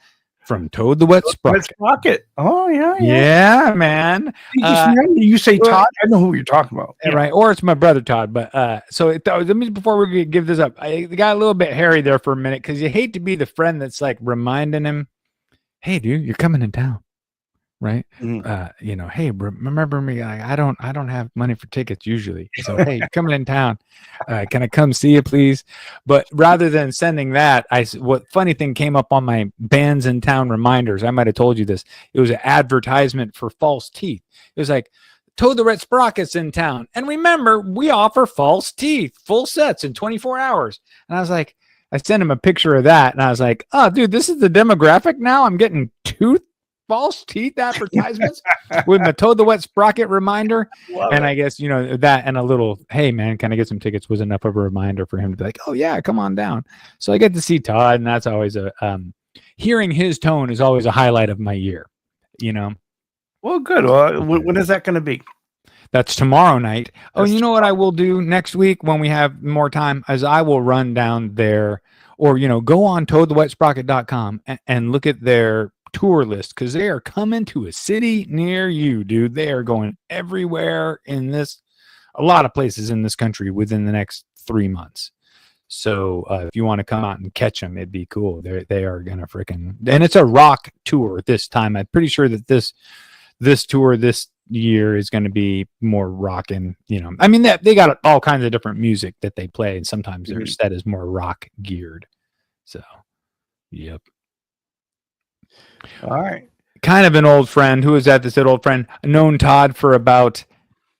from Toad the Wet Sprocket. Oh yeah, yeah, man. You say Todd, I know who you're talking about. Yeah. Right, or it's my brother Todd. But let me before we give this up, I got a little bit hairy there for a minute because you hate to be the friend that's like reminding him, "Hey, dude, you're coming in town." Right. Hey, remember me? I don't have money for tickets usually. So, hey, you're coming in town. Can I come see you, please? But rather than sending that, what funny thing came up on my bands in town reminders. I might have told you this. It was an advertisement for false teeth. It was like, Toad the Wet Sprocket's in town. And remember, we offer false teeth, full sets in 24 hours. And I was like, I sent him a picture of that. And I was like, oh, dude, this is the demographic now. I'm getting false teeth advertisements with my Toad the Wet Sprocket reminder. And I guess, that and a little, hey man, can I get some tickets was enough of a reminder for him to be like, oh yeah, come on down. So I get to see Todd, and that's always hearing his tone is always a highlight of my year, Well, good. Well, when is that going to be? That's tomorrow night. Oh, you know what I will do next week when we have more time is I will run down there or, go on toadthewetsprocket.com and look at their tour list because they are coming to a city near you, dude. They are going everywhere a lot of places in this country within the next 3 months. So if you want to come out and catch them, it'd be cool. They are gonna and it's a rock tour this time. I'm pretty sure that this tour this year is going to be more rockin'. I mean they got all kinds of different music that they play, and sometimes their set is more rock geared. So, yep. All right. Kind of an old friend. Who is that? This old friend. Known Todd for about.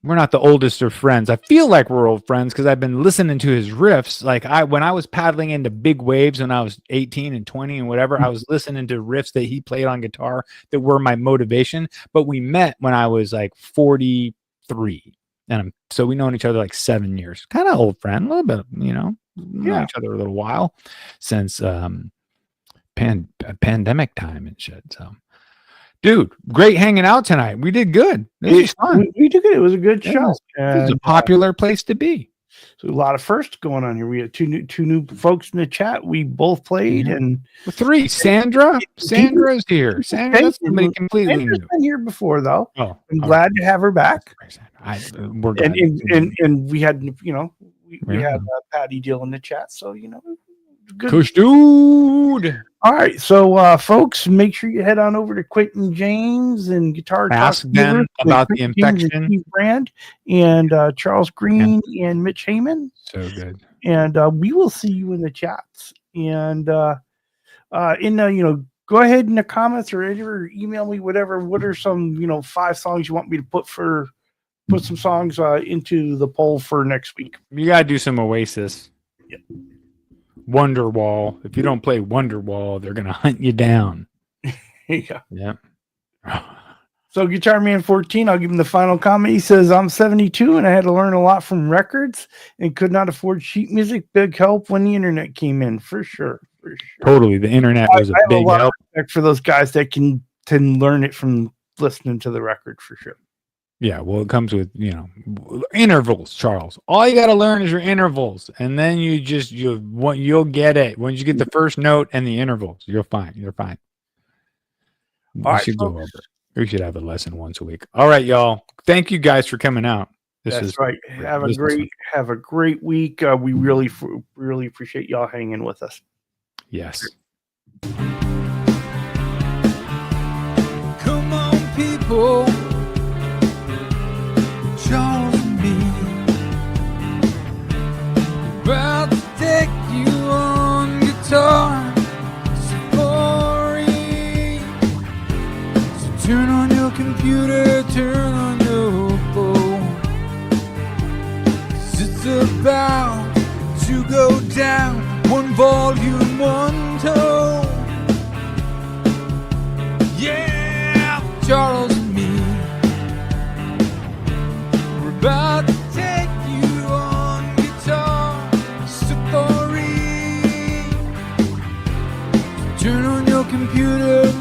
We're not the oldest of friends. I feel like we're old friends because I've been listening to his riffs. Like when I was paddling into big waves when I was 18 and 20 and whatever, I was listening to riffs that he played on guitar that were my motivation. But we met when I was like 43, and so we known each other like 7 years. Kind of old friend, a little bit. Known each other a little while since. Pandemic time and shit. So, dude, great hanging out tonight. We did good. It was fun. We did good. It was a good show. It was a popular place to be. So a lot of firsts going on here. We had two new folks in the chat. We both played, and 3. Sandra's here. Sandra, that's somebody completely Sandra's new. been here before, though. Oh, I'm glad to have her back. We're glad. And we had, we had Patty Deal in the chat, so good. Kush dude. All right, so folks, make sure you head on over to Quentin James and Guitar Ask them about the infection. Steve Brand and Charles Green and Mitch Heyman. So good. And we will see you in the chats. And go ahead in the comments or email me whatever. What are some 5 songs you want me to put some songs into the poll for next week? You gotta do some Oasis. Yep. Wonderwall. If you don't play Wonderwall, they're gonna hunt you down. Yeah. Yeah. So Guitar Man 14, I'll give him the final comment. He says, I'm 72 and I had to learn a lot from records and could not afford sheet music. Big help when the internet came in, for sure. Totally. The internet was a big help. Of respect for those guys that can learn it from listening to the record, for sure. Yeah, well, it comes with, intervals, Charles. All you got to learn is your intervals, and then you'll get it. Once you get the first note and the intervals, you're fine. You're fine. We should have a lesson once a week. All right, y'all. Thank you guys for coming out. That's right. Have a great week. We really appreciate y'all hanging with us. Yes. Come on, people. Charles and me, about to take you on guitar safari. So turn on your computer, turn on your phone. 'Cause it's about to go down. 1 volume, 1 tone. Yeah, Charles and me. About to take you on guitar safari. Turn on your computer.